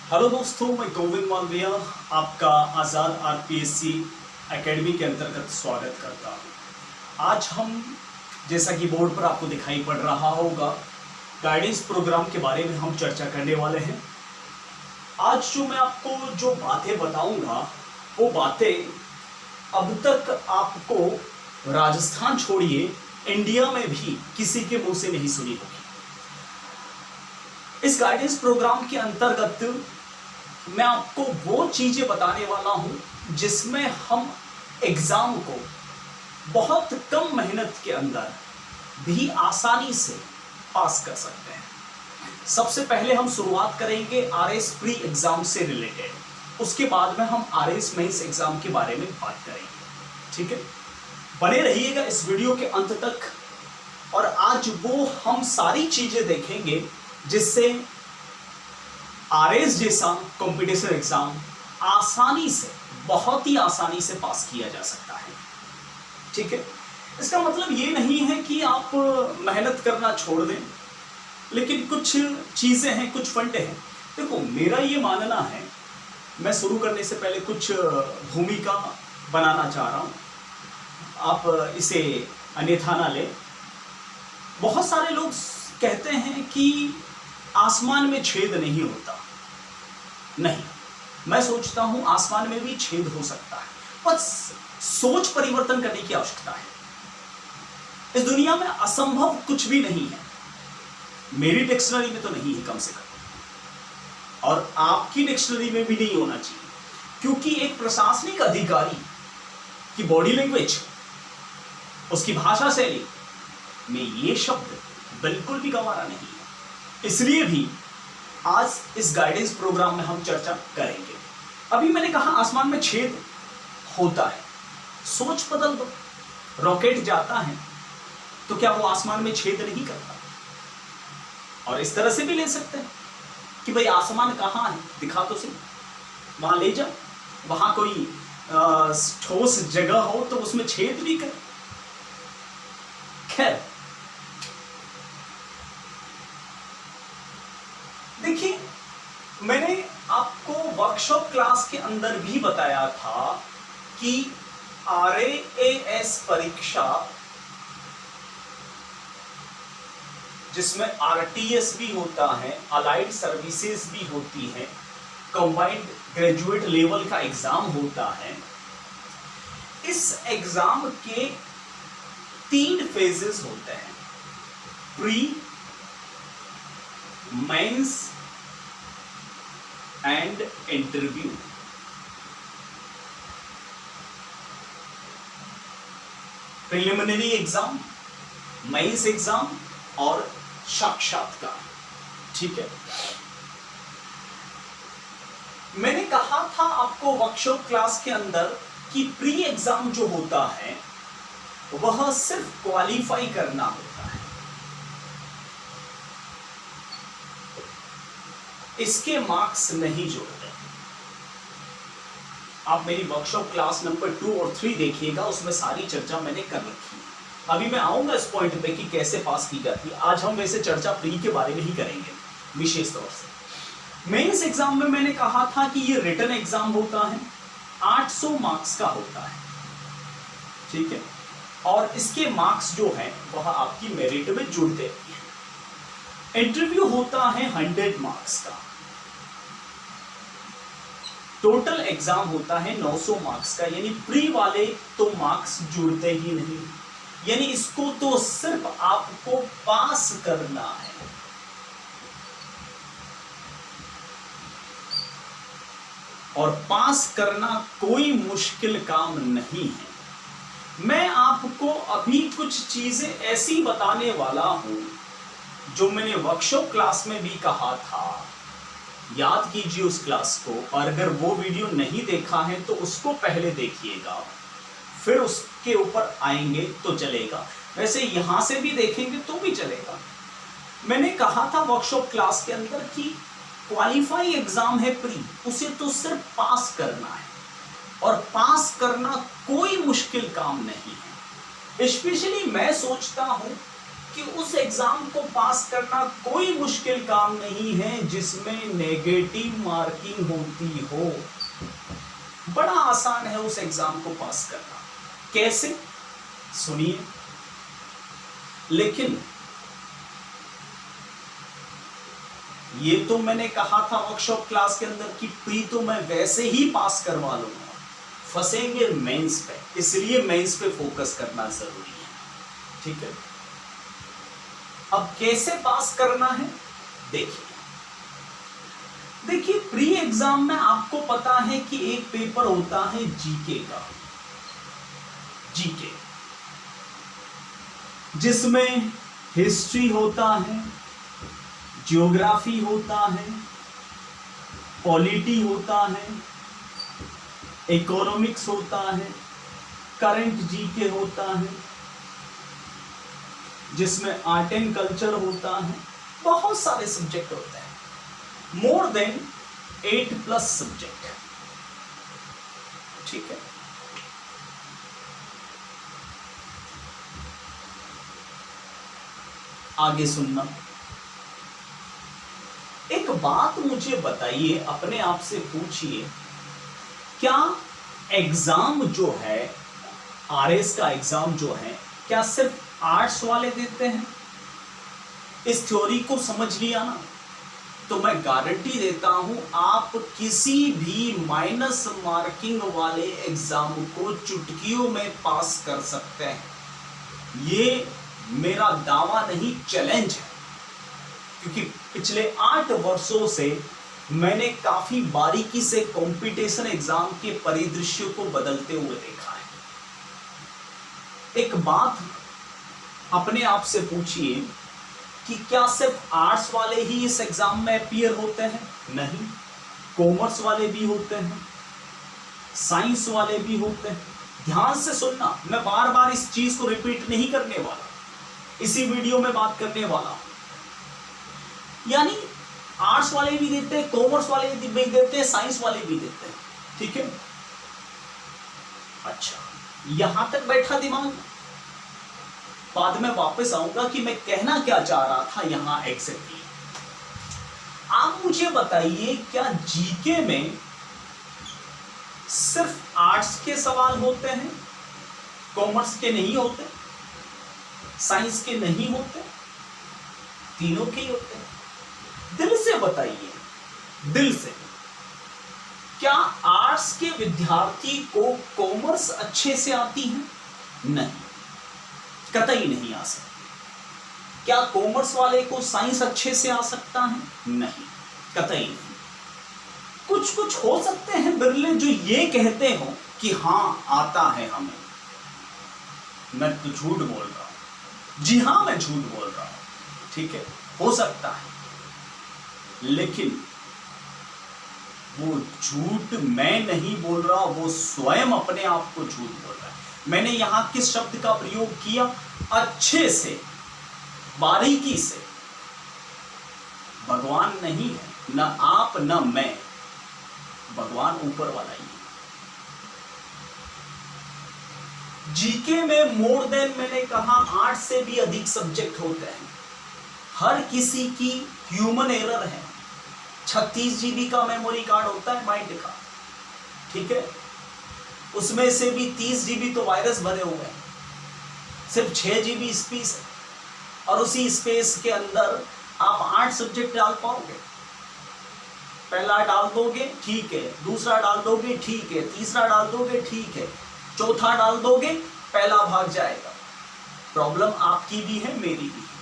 Hello दोस्तों, मैं गोविंद मालविया आपका आज़ाद आरपीएससी एकेडमी के अंतर्गत स्वागत करता हूँ। आज हम, जैसा कि बोर्ड पर आपको दिखाई पड़ रहा होगा, गाइडेंस प्रोग्राम के बारे में हम चर्चा करने वाले हैं। आज जो मैं आपको जो बातें बताऊंगा वो बातें अब तक आपको राजस्थान छोड़िए इंडिया में भी किसी के मुंह से नहीं सुनी होगी। इस गाइडेंस प्रोग्राम के अंतर्गत मैं आपको वो चीजें बताने वाला हूं जिसमें हम एग्जाम को बहुत कम मेहनत के अंदर भी आसानी से पास कर सकते हैं। सबसे पहले हम शुरुआत करेंगे आरएस प्री एग्जाम से रिलेटेड, उसके बाद में हम आरएस मेंस एग्जाम के बारे में बात करेंगे। ठीक है, बने रहिएगा इस वीडियो के अंत तक। और आज वो हम सारी चीजें देखेंगे जिससे आरएस जैसा कंपटीशन एग्जाम आसानी से, बहुत ही आसानी से पास किया जा सकता है। ठीक है, इसका मतलब ये नहीं है कि आप मेहनत करना छोड़ दें, लेकिन कुछ चीजें हैं, कुछ फंडे हैं। देखो, मेरा ये मानना है, मैं शुरू करने से पहले कुछ भूमिका बनाना चाह रहा हूं, आप इसे अन्यथा ना लें। बहुत सारे लोग कहते हैं कि आसमान में छेद नहीं होता। नहीं, मैं सोचता हूं आसमान में भी छेद हो सकता है, बस सोच परिवर्तन करने की आवश्यकता है। इस दुनिया में असंभव कुछ भी नहीं है, मेरी डिक्शनरी में तो नहीं है कम से कम, और आपकी डिक्शनरी में भी नहीं होना चाहिए, क्योंकि एक प्रशासनिक अधिकारी की बॉडी लैंग्वेज, उसकी भाषा शैली में ये शब्द बिल्कुल भी गंवारा नहीं है। इसलिए भी आज इस गाइडेंस प्रोग्राम में हम चर्चा करेंगे। अभी मैंने कहा आसमान में छेद होता है, सोच बदल दो। रॉकेट जाता है तो क्या वो आसमान में छेद नहीं करता? और इस तरह से भी ले सकते हैं कि भाई आसमान कहाँ है, दिखा तो सही, वहां ले जा, वहां कोई ठोस जगह हो तो उसमें छेद भी कर। खैर, देखिए, मैंने आपको वर्कशॉप क्लास के अंदर भी बताया था कि आरएएस परीक्षा, जिसमें आरटीएस भी होता है, अलाइड सर्विसेज भी होती है, कंबाइंड ग्रेजुएट लेवल का एग्जाम होता है। इस एग्जाम के 3 फेजेस होते हैं, pre, mains and interview. Preliminary exam, mains exam और साक्षात्कार। ठीक है, मैंने कहा था आपको वर्कशॉप क्लास के अंदर कि प्री एग्जाम जो होता है वह सिर्फ क्वालिफाई करना होता है, इसके मार्क्स नहीं जोड़ते। आप मेरी वर्कशॉप क्लास नंबर 2 और 3 देखिएगा, उसमें सारी चर्चा मैंने कर रखी है। अभी मैं आऊंगा इस पॉइंट पे कि कैसे पास की जाती है। आज हम वैसे चर्चा प्री के बारे में ही करेंगे विशेष तौर से। मेंस एग्जाम में मैंने कहा था कि ये रिटन एग्जाम होता है, 800 मार्क्स का होता है। ठीक है, और इसके मार्क्स जो है वह आपकी मेरिट में जुड़ते हैं। इंटरव्यू होता है 100 मार्क्स का। टोटल एग्जाम होता है 900 मार्क्स का, यानी प्री वाले तो मार्क्स जुड़ते ही नहीं, यानी इसको तो सिर्फ आपको पास करना है। और पास करना कोई मुश्किल काम नहीं है। मैं आपको अभी कुछ चीजें ऐसी बताने वाला हूं जो मैंने वर्कशॉप क्लास में भी कहा था। याद कीजिए उस क्लास को, और अगर वो वीडियो नहीं देखा है तो उसको पहले देखिएगा, फिर उसके ऊपर आएंगे तो चलेगा। वैसे यहां से भी देखेंगे तो भी चलेगा। मैंने कहा था वर्कशॉप क्लास के अंदर कि क्वालिफाई एग्जाम है प्री, उसे तो सिर्फ पास करना है, और पास करना कोई मुश्किल काम नहीं है। स्पेशली मैं सोचता हूं कि उस एग्जाम को पास करना कोई मुश्किल काम नहीं है जिसमें नेगेटिव मार्किंग होती हो। बड़ा आसान है उस एग्जाम को पास करना। कैसे? सुनिए। लेकिन ये तो मैंने कहा था वर्कशॉप क्लास के अंदर कि प्री तो मैं वैसे ही पास करवा लूंगा, फंसेंगे मेंस पे, इसलिए मेंस पे फोकस करना जरूरी है। ठीक है, अब कैसे पास करना है देखिए प्री एग्जाम में आपको पता है कि एक पेपर होता है जीके का, जीके, जिसमें हिस्ट्री होता है, ज्योग्राफी होता है, पॉलिटी होता है, इकोनॉमिक्स होता है, करंट जीके होता है, जिसमें आर्ट एंड कल्चर होता है, बहुत सारे सब्जेक्ट होते हैं, मोर देन 8+ सब्जेक्ट। ठीक है, आगे सुनना। एक बात मुझे बताइए, अपने आप से पूछिए, क्या एग्जाम जो है, आरएस का एग्जाम जो है, क्या सिर्फ आर्ट्स वाले देते हैं? इस थ्योरी को समझ लिया ना, तो मैं गारंटी देता हूं आप किसी भी माइनस मार्किंग वाले एग्जाम को चुटकियों में पास कर सकते हैं। ये मेरा दावा नहीं, चैलेंज है, क्योंकि पिछले 8 वर्षों से मैंने काफी बारीकी से कंपटीशन एग्जाम के परिदृश्य को बदलते हुए देखा है। एक बात अपने आप से पूछिए कि क्या सिर्फ आर्ट्स वाले ही इस एग्जाम में अपीयर होते हैं? नहीं, कॉमर्स वाले भी होते हैं, साइंस वाले भी होते हैं। ध्यान से सुनना, मैं बार बार इस चीज को रिपीट नहीं करने वाला, इसी वीडियो में बात करने वाला हूं। यानी आर्ट्स वाले भी देते हैं, कॉमर्स वाले भी देते हैं, साइंस वाले भी देते हैं। ठीक है, अच्छा, यहां तक बैठा दिमाग? बाद में वापस आऊंगा कि मैं कहना क्या चाह रहा था यहां एग्जैक्टली। आप मुझे बताइए, क्या जीके में सिर्फ आर्ट्स के सवाल होते हैं, कॉमर्स के नहीं होते, साइंस के नहीं होते, तीनों के ही होते हैं? दिल से बताइए, दिल से, क्या आर्ट्स के विद्यार्थी को कॉमर्स अच्छे से आती है? नहीं, कतई नहीं आ सकती। क्या कॉमर्स वाले को साइंस अच्छे से आ सकता है? नहीं, कतई नहीं। कुछ कुछ हो सकते हैं बिरले जो ये कहते हो कि हां आता है हमें। मैं तो झूठ बोल रहा हूं, जी हां मैं झूठ बोल रहा हूं। ठीक है, हो सकता है, लेकिन वो झूठ मैं नहीं बोल रहा, वो स्वयं अपने आप को झूठ बोल रहा है। मैंने यहां किस शब्द का प्रयोग किया? अच्छे से, बारीकी से। भगवान नहीं है, न आप न मैं, भगवान ऊपर वाला ही है। जीके में मोर देन, मैंने कहा 8 से भी अधिक सब्जेक्ट होते हैं। हर किसी की ह्यूमन एरर है। 36 GB का मेमोरी कार्ड होता है माइंड का, ठीक है, उसमें से भी 30 GB तो वायरस भरे हुए हैं, सिर्फ 6 GB स्पेस है, और उसी स्पेस के अंदर आप 8 सब्जेक्ट डाल पाओगे? पहला डाल दोगे ठीक है, दूसरा डाल दोगे ठीक है, तीसरा डाल दोगे ठीक है, चौथा डाल दोगे पहला भाग जाएगा। प्रॉब्लम आपकी भी है, मेरी भी है।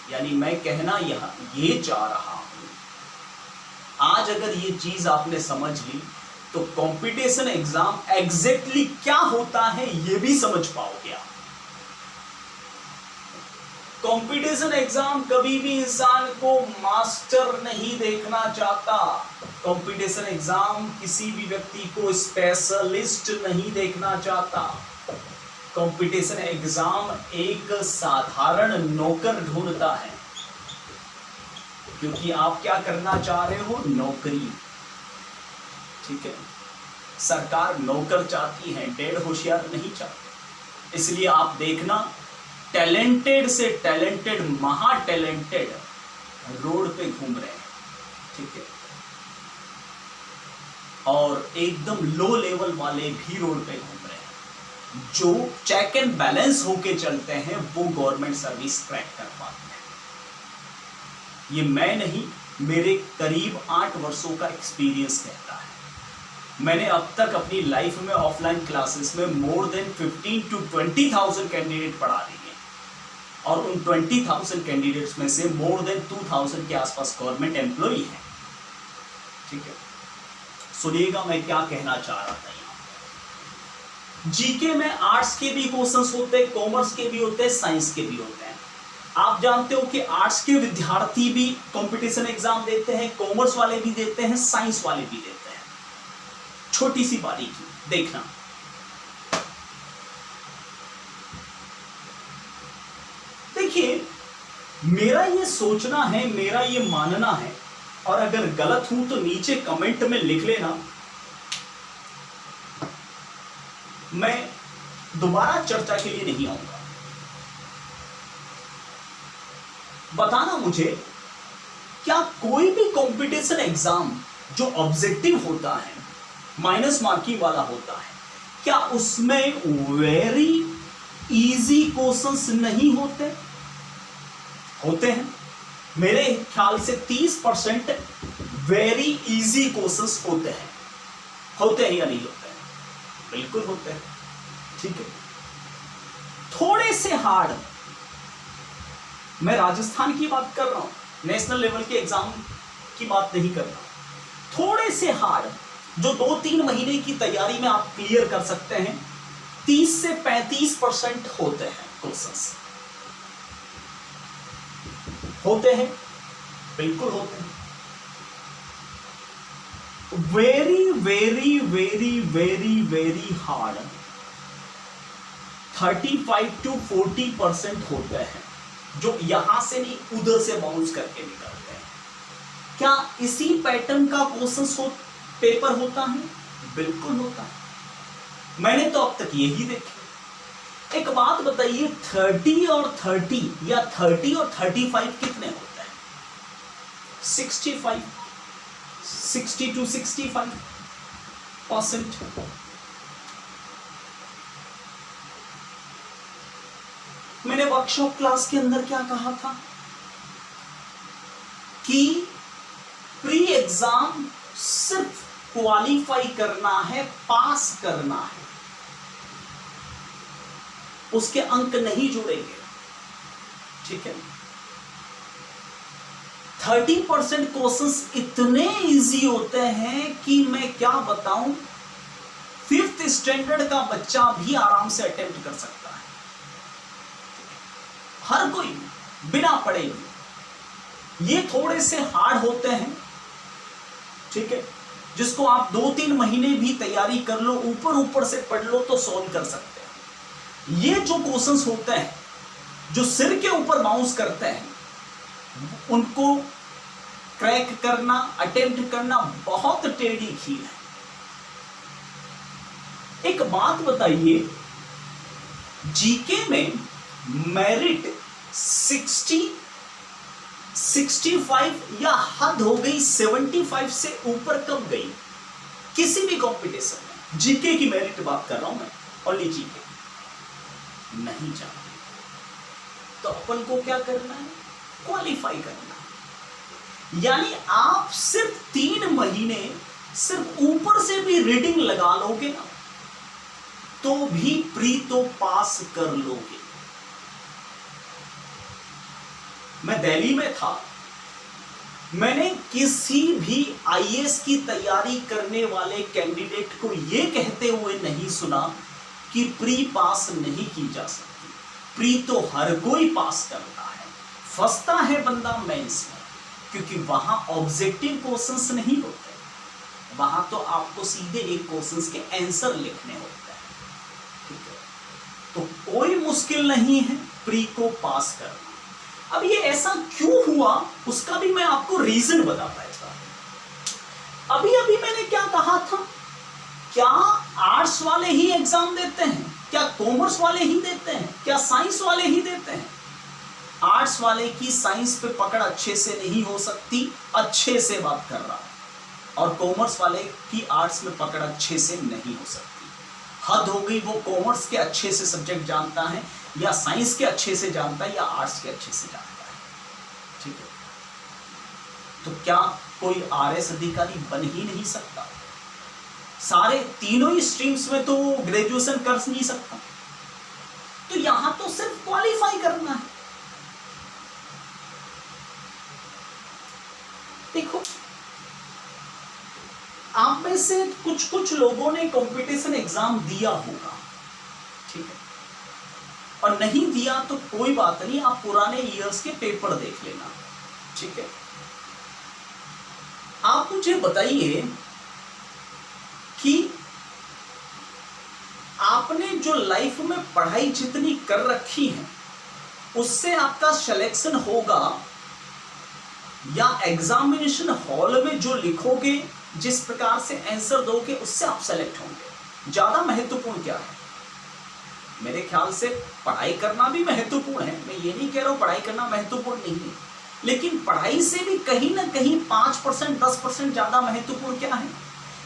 यानी मैं कहना यहां ये चाह रहा हूं, आज अगर ये चीज आपने समझ ली तो कंपटीशन एग्जाम एग्जैक्टली क्या होता है ये भी समझ पाओगे आप। कंपटीशन एग्जाम कभी भी इंसान को मास्टर नहीं देखना चाहता। कंपटीशन एग्जाम किसी भी व्यक्ति को स्पेशलिस्ट नहीं देखना चाहता। कंपटीशन एग्जाम एक साधारण नौकर ढूंढता है, क्योंकि आप क्या करना चाह रहे हो? नौकरी, ठीक है। सरकार नौकर चाहती है, डेढ़ होशियार नहीं चाहते। इसलिए आप देखना टैलेंटेड से टैलेंटेड, महा टैलेंटेड रोड पे घूम रहे हैं, ठीक है, और एकदम लो लेवल वाले भी रोड पे घूम रहे हैं। जो चेक एंड बैलेंस होके चलते हैं वो गवर्नमेंट सर्विस क्रैक कर पाते हैं। ये मैं नहीं, मेरे करीब 8 वर्षों का एक्सपीरियंस कहता है। मैंने अब तक अपनी लाइफ में ऑफलाइन क्लासेस में मोर देन 15 to 20,000 कैंडिडेट पढ़ा दिए, और उन 20,000 कैंडिडेट्स में से मोर देन 2,000 के आसपास गवर्नमेंट एम्प्लॉई हैं, ठीक है। सुनिएगा मैं क्या कहना चाह रहा था। यहाँ जीके में आर्ट्स के भी क्वेश्चंस होते हैं, कॉमर्स के भी होते हैं, साइंस के भी होते हैं। आप जानते हो कि आर्ट्स के विद्यार्थी भी कंपटीशन एग्जाम देते हैं, कॉमर्स वाले भी देते हैं, साइंस वाले भी देते हैं। छोटी सी बारीकी देखना, देखिए मेरा ये सोचना है, मेरा ये मानना है, और अगर गलत हूं तो नीचे कमेंट में लिख लेना। मैं दोबारा चर्चा के लिए नहीं आऊंगा। बताना मुझे, क्या कोई भी कंपटीशन एग्जाम जो ऑब्जेक्टिव होता है, माइनस मार्किंग वाला होता है, क्या उसमें वेरी इजी क्वेश्चंस नहीं होते? होते हैं। मेरे ख्याल से 30% वेरी इजी क्वेश्चंस होते हैं। होते हैं या नहीं होते हैं? बिल्कुल होते हैं, ठीक है। थोड़े से हार्ड, मैं राजस्थान की बात कर रहा हूं, नेशनल लेवल के एग्जाम की बात नहीं कर रहा। थोड़े से हार्ड जो 2-3 महीने की तैयारी में आप क्लियर कर सकते हैं, 30 से 35% होते हैं क्वेश्चंस। होते हैं, बिल्कुल होते हैं। Very very very very very hard 35 to 40% होते हैं, जो यहां से नहीं उधर से बाउंस करके निकलते हैं। क्या इसी पैटर्न का क्वेश्चन पेपर होता है? बिल्कुल होता है। मैंने तो अब तक यही देखे। एक बात बताइए, 30 और 30 या 30 और 35 कितने होते हैं? 65, 60 to 65%। मैंने वर्कशॉप क्लास के अंदर क्या कहा था कि प्री एग्जाम सिर्फ क्वालिफाई करना है, पास करना है, उसके अंक नहीं जुड़ेंगे, ठीक है। 30% क्वेश्चंस इतने इजी होते हैं कि मैं क्या बताऊं, 5th स्टैंडर्ड का बच्चा भी आराम से अटेम्प्ट कर सकता है, हर कोई बिना पढ़े भी। ये थोड़े से हार्ड होते हैं, ठीक है, जिसको आप 2-3 महीने भी तैयारी कर लो, ऊपर ऊपर से पढ़ लो तो सॉल्व कर सकते हैं। ये जो क्वेश्चंस होते हैं जो सिर के ऊपर बाउंस करते हैं, उनको क्रैक करना, अटेम्प्ट करना बहुत टेढ़ी खीर है। एक बात बताइए, जीके में मेरिट 60, 65 या हद हो गई 75 से ऊपर कब गई? किसी भी कंपटीशन में जीके की मेरिट बात कर रहा हूं मैं, ओनली जीके नहीं जानते तो अपन को क्या करना है? क्वालिफाई करना है। यानी आप सिर्फ 3 महीने सिर्फ ऊपर से भी रीडिंग लगा लोगे ना, तो भी प्री तो पास कर लोगे। मैं दिल्ली में था, मैंने किसी भी आईएएस की तैयारी करने वाले कैंडिडेट को यह कहते हुए नहीं सुना कि प्री पास नहीं की जा सकती। प्री तो हर कोई पास करता है, फंसता है बंदा मेंस में, क्योंकि वहां ऑब्जेक्टिव क्वेश्चंस नहीं होते, वहां तो आपको सीधे एक क्वेश्चंस के आंसर लिखने होते हैं, ठीक है। तो कोई मुश्किल नहीं है प्री को पास करना। अब ये ऐसा क्यों हुआ उसका भी मैं आपको रीजन बताता हूं। अभी अभी मैंने क्या कहा था, क्या आर्ट्स वाले ही एग्जाम देते हैं? क्या कॉमर्स वाले ही देते हैं? क्या साइंस वाले ही देते हैं? आर्ट्स वाले की साइंस पे पकड़ अच्छे से नहीं हो सकती, अच्छे से बात कर रहा हूं, और कॉमर्स वाले की आर्ट्स में पकड़ अच्छे से नहीं हो सकती। हद हो गई, वो कॉमर्स के अच्छे से सब्जेक्ट जानता है, या साइंस के अच्छे से जानता है, या आर्ट्स के अच्छे से जानता है। ठीक है, तो क्या कोई आरएस अधिकारी बन ही नहीं सकता? सारे तीनों ही स्ट्रीम्स में तो ग्रेजुएशन कर नहीं सकता, तो यहां तो सिर्फ क्वालिफाई करना है। देखो, आप में से कुछ कुछ लोगों ने कंपटीशन एग्जाम दिया होगा, ठीक है, और नहीं दिया तो कोई बात नहीं, आप पुराने ईयर्स के पेपर देख लेना। ठीक है, आप मुझे बताइए कि आपने जो लाइफ में पढ़ाई जितनी कर रखी है उससे आपका सिलेक्शन होगा, या एग्जामिनेशन हॉल में जो लिखोगे, जिस प्रकार से आंसर दोगे, उससे आप सेलेक्ट होंगे? ज्यादा महत्वपूर्ण क्या है? मेरे ख्याल से पढ़ाई करना भी महत्वपूर्ण है, मैं ये नहीं कह रहा हूं पढ़ाई करना महत्वपूर्ण नहीं है, लेकिन पढ़ाई से भी कहीं ना कहीं 5% 10% ज्यादा महत्वपूर्ण क्या है?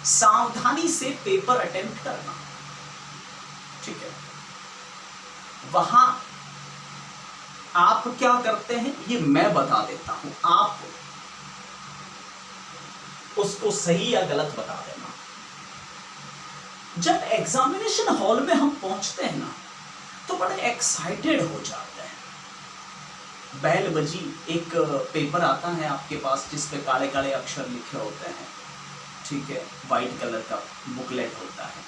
सावधानी से पेपर अटेम्प्ट करना। ठीक है, वहां आप क्या करते हैं ये मैं बता देता हूं, आप उसको सही या गलत बता देना। जब एग्जामिनेशन हॉल में हम पहुंचते हैं ना, तो बड़े एक्साइटेड हो जाते हैं। बैल बजी एक पेपर आता है आपके पास जिसपे काले काले अक्षर लिखे होते हैं, ठीक है, वाइट कलर का बुकलेट होता है,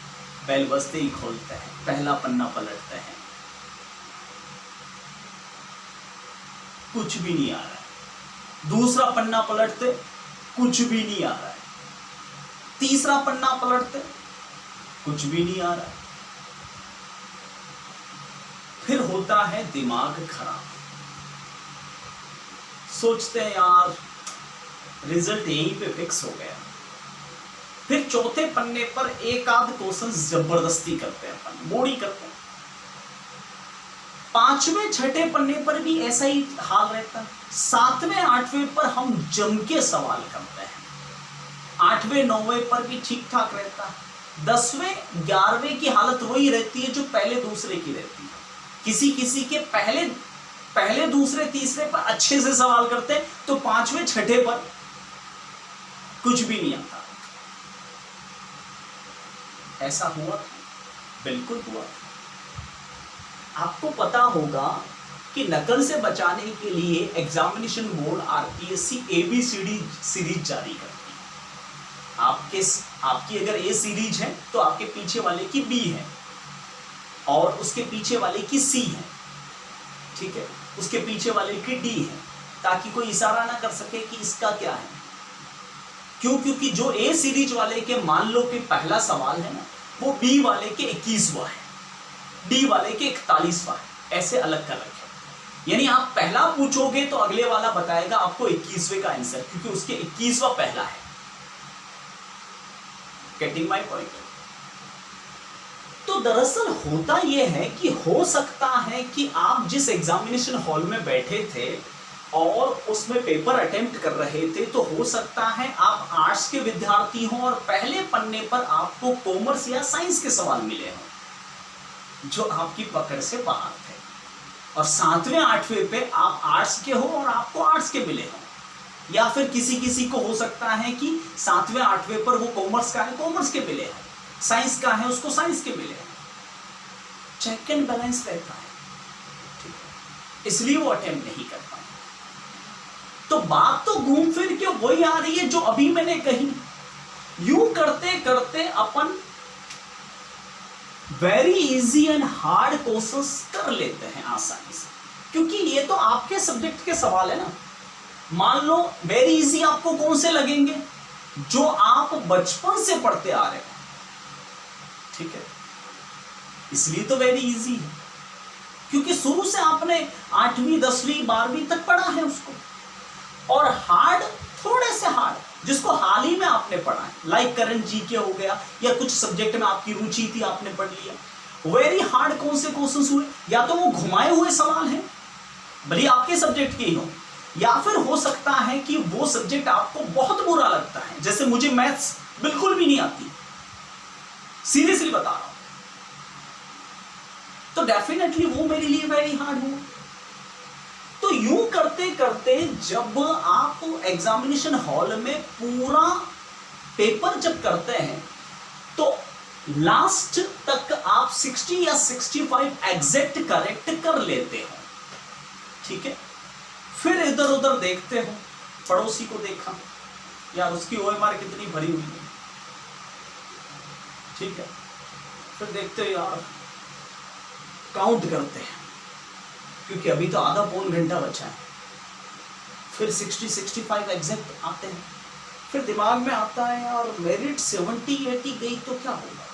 बैल बजते ही खोलते हैं, पहला पन्ना पलटते हैं, कुछ भी नहीं आ रहा है। दूसरा पन्ना पलटते, कुछ भी नहीं आ रहा है। तीसरा पन्ना पलटते, कुछ भी नहीं आ रहा है। फिर होता है दिमाग खराब, सोचते हैं यार रिजल्ट यहीं पे फिक्स हो गया। फिर चौथे पन्ने पर एक आध क्वेश्चन जबरदस्ती करते हैं, अपन मोड़ी करते हैं। पांचवें छठे पन्ने पर भी ऐसा ही हाल रहता है। सातवें आठवें पर हम जम के सवाल करते हैं। आठवें नौवें पर भी ठीक ठाक रहता है। 10वें 11वें की हालत वही रहती है जो पहले दूसरे की रहती है। किसी किसी के पहले दूसरे तीसरे पर अच्छे से सवाल करते हैं, तो पांचवें छठे पर कुछ भी नहीं आता। ऐसा हुआ था, बिल्कुल हुआ था। आपको पता होगा कि नकल से बचाने के लिए examination board RPSC ABCD series जारी करती है। आपकी अगर A सीरीज है तो आपके पीछे वाले की B है, और उसके पीछे वाले की C है, ठीक है, उसके पीछे वाले की D है, ताकि कोई इशारा ना कर सके कि इसका क्या है। क्यों? क्योंकि जो A सीरीज वाले के मान लो कि पहला सवाल है ना, वो B वाले के 21वां है, D वाले के 41वां है, ऐसे अलग कर रखे। यानी आप पहला पूछोगे तो अगले वाला बताएगा आपको 21वें का आंसर, क्योंकि उसके 21वां पहला है। Getting my point? तो दरअसल होता यह है कि हो सकता है कि आप जिस एग्जामिनेशन हॉल में बैठे थे और उसमें पेपर अटेम्प्ट कर रहे थे, तो हो सकता है आप आर्ट्स के विद्यार्थी हों और पहले पन्ने पर आपको कॉमर्स या साइंस के सवाल मिले हों जो आपकी पकड़ से बाहर थे, और 7वें 8वें पे आप आर्ट्स के हो और आपको आर्ट्स के मिले हों। या फिर किसी किसी को हो सकता है कि 7वें 8वें पर वो कॉमर्स का है, कॉमर्स के मिले हैं, साइंस का है, उसको साइंस के मिले हैं। चेक एंड बैलेंस रहता है, ठीक है, इसलिए वो अटेम्प्ट नहीं कर पाए। तो बात तो घूम फिर के वही आ रही है जो अभी मैंने कही। यूं करते करते अपन very easy and hard questions कर लेते हैं आसानी से, क्योंकि ये तो आपके सब्जेक्ट के सवाल है ना। मान लो वेरी इजी आपको कौन से लगेंगे? जो आप बचपन से पढ़ते आ रहे हो, ठीक है, इसलिए तो वेरी इजी है, क्योंकि शुरू से आपने 8वीं 10वीं 12वीं तक पढ़ा है उसको। और हार्ड, थोड़े से हार्ड जिसको हाल ही में आपने पढ़ा है, लाइक करंट जीके हो गया, या कुछ सब्जेक्ट में आपकी रुचि थी आपने पढ़ लिया, वेरी हार्ड कौन से क्वेश्चंस हुए? या तो वो घुमाए हुए सवाल हैं, भले आपके सब्जेक्ट के ही हो, या फिर हो सकता है कि वो सब्जेक्ट आपको बहुत बुरा लगता है, जैसे मुझे मैथ्स बिल्कुल भी नहीं आती, सीरियसली बता रहा हूं, तो डेफिनेटली वो मेरे लिए वेरी हार्ड हो। तो यूं करते करते जब आप एग्जामिनेशन हॉल में पूरा पेपर जब करते हैं तो लास्ट तक आप 60 या 65 एग्जैक्ट करेक्ट कर लेते हो, ठीक है। फिर इधर उधर देखते हो, पड़ोसी को देखा, यार उसकी ओएमआर कितनी भरी हुई है, ठीक है। फिर देखते हो यार, काउंट करते हैं, क्योंकि अभी तो आधा पौन घंटा बचा है। फिर 60-65 एग्जैक्ट आते हैं। फिर दिमाग में आता है यार मेरिट 70-80 गई तो क्या होगा।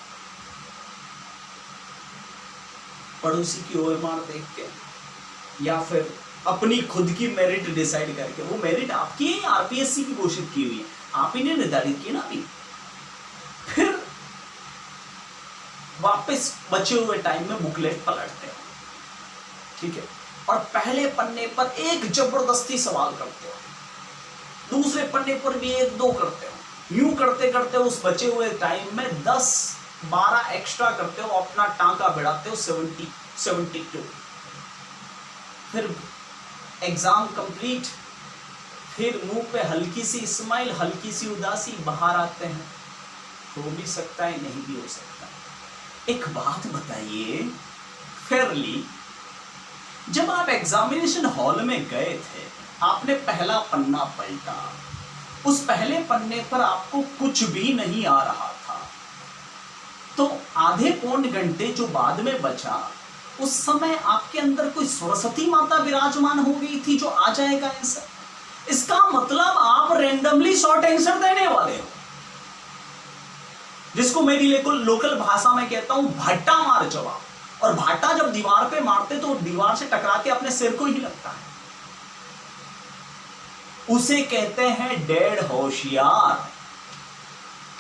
पड़ोसी की ओएमआर देख के या फिर अपनी खुद की मेरिट डिसाइड करके, वो मेरिट आपकी है आरपीएससी की घोषित की हुई है, आप ही ने निर्धारित की ना अभी। फिर वापस बचे हुए टाइम में बुकलेट पलटते हो, ठीक है, और पहले पन्ने पर एक जबरदस्ती सवाल करते हो, दूसरे पन्ने पर भी 1-2 करते हो, यूं करते करते उस बचे हुए टाइम में 10-12 एक्स्ट्रा करते हो, अपना टांका बढ़ाते हो 70-72। फिर एग्जाम कंप्लीट, फिर मुंह पे हल्की सी स्माइल, हल्की सी उदासी, बाहर आते हैं। हो भी सकता है, नहीं भी हो सकता। एक बात बताइए फेयरली, जब आप एग्जामिनेशन हॉल में गए थे, आपने पहला पन्ना पलटा, उस पहले पन्ने पर आपको कुछ भी नहीं आ रहा था, तो आधे पौन घंटे जो बाद में बचा, उस समय आपके अंदर कोई सरस्वती माता विराजमान हो गई थी जो आ जाएगा आंसर। इसका मतलब आप रैंडमली शॉर्ट आंसर देने वाले हो, जिसको मेरी लोकल भाषा में कहता हूं भाटा मार जवाब। और भाटा जब दीवार पे मारते तो दीवार से टकरा के अपने सिर को ही लगता है, उसे कहते हैं डेढ़ होशियार।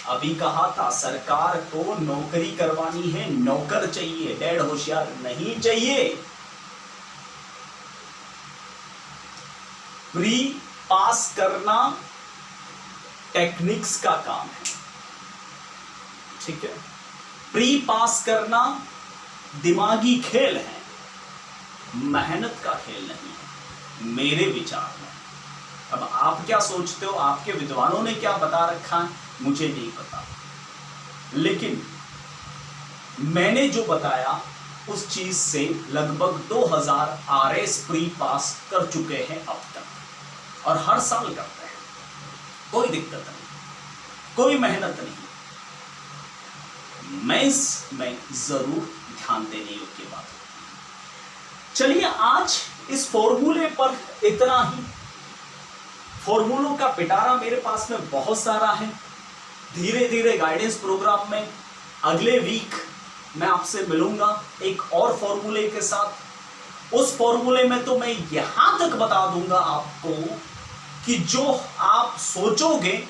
अभी कहा था सरकार को नौकरी करवानी है, नौकर चाहिए, डेढ़ होशियार नहीं चाहिए। प्री पास करना टेक्निक्स का काम है, ठीक है। प्री पास करना दिमागी खेल है, मेहनत का खेल नहीं है मेरे विचार में। अब आप क्या सोचते हो, आपके विद्वानों ने क्या बता रखा है, मुझे नहीं पता, लेकिन मैंने जो बताया उस चीज से लगभग 2000 आरएस प्री पास कर चुके हैं अब तक, और हर साल करते हैं, कोई दिक्कत नहीं, कोई मेहनत नहीं। मैं इसमें जरूर ध्यान देने योग्य बात होती है। चलिए आज इस फॉर्मूले पर इतना ही। फॉर्मूलों का पिटारा मेरे पास में बहुत सारा है। धीरे धीरे गाइडेंस प्रोग्राम में अगले वीक मैं आपसे मिलूंगा एक और फॉर्मूले के साथ। उस फॉर्मूले में तो मैं यहां तक बता दूंगा आपको कि जो आप सोचोगे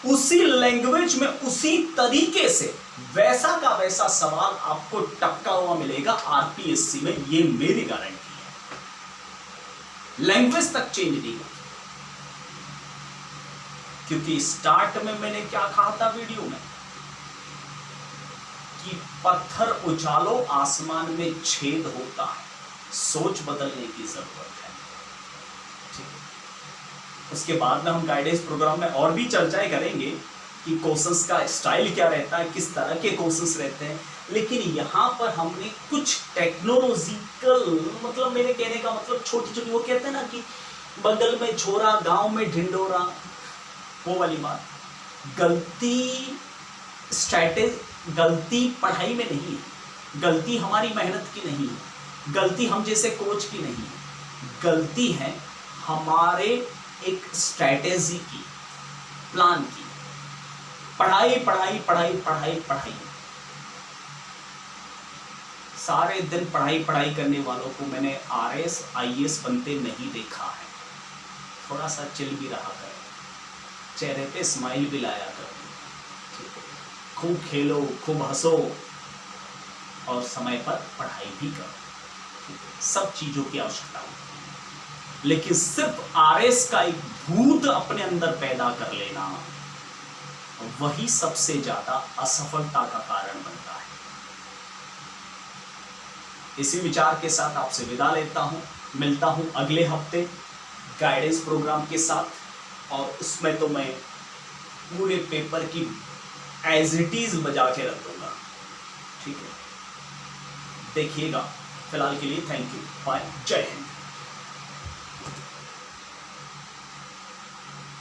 उसी लैंग्वेज में, उसी तरीके से वैसा का वैसा सवाल आपको टपका हुआ मिलेगा आरपीएससी में, ये मेरी गारंटी है। लैंग्वेज तक चेंज नहीं होगी, क्योंकि स्टार्ट में मैंने क्या कहा था वीडियो में कि पत्थर उछालो आसमान में छेद होता है, सोच बदलने की जरूरत है, ठीक है। उसके बाद में हम गाइडेंस प्रोग्राम में और भी चर्चाएं करेंगे कि क्वेश्चंस का स्टाइल क्या रहता है, किस तरह के क्वेश्चंस रहते हैं, लेकिन यहाँ पर हमने कुछ टेक्नोलॉजिकल, मतलब मेरे कहने का मतलब छोटी छोटी, वो कहते हैं ना कि बगल में छोरा गांव में ढिंडोरा, वो वाली बात। गलती पढ़ाई में नहीं है, गलती हमारी मेहनत की नहीं है, गलती हम जैसे कोच की नहीं है, गलती है हमारे एक स्ट्रैटेजी की, प्लान की। पढ़ाई पढ़ाई पढ़ाई पढ़ाई पढ़ाई, सारे दिन पढ़ाई पढ़ाई करने वालों को मैंने आरएस आईएएस बनते नहीं देखा है। थोड़ा सा चिल भी रहा करो, चेहरे पे स्माइल भी लाया करो, खूब खेलो, खूब हंसो, और समय पर पढ़ाई भी करो, सब चीजों की आवश्यकता होती है। लेकिन सिर्फ आरएस का एक भूत अपने अंदर पैदा कर लेना, वही सबसे ज्यादा असफलता का कारण बनता है। इसी विचार के साथ आपसे विदा लेता हूं, मिलता हूं अगले हफ्ते गाइडेंस प्रोग्राम के साथ, और उसमें तो मैं पूरे पेपर की एज इट इज बजा के रख दूंगा, ठीक है। देखिएगा। फिलहाल के लिए थैंक यू, बाय, जय हिंद।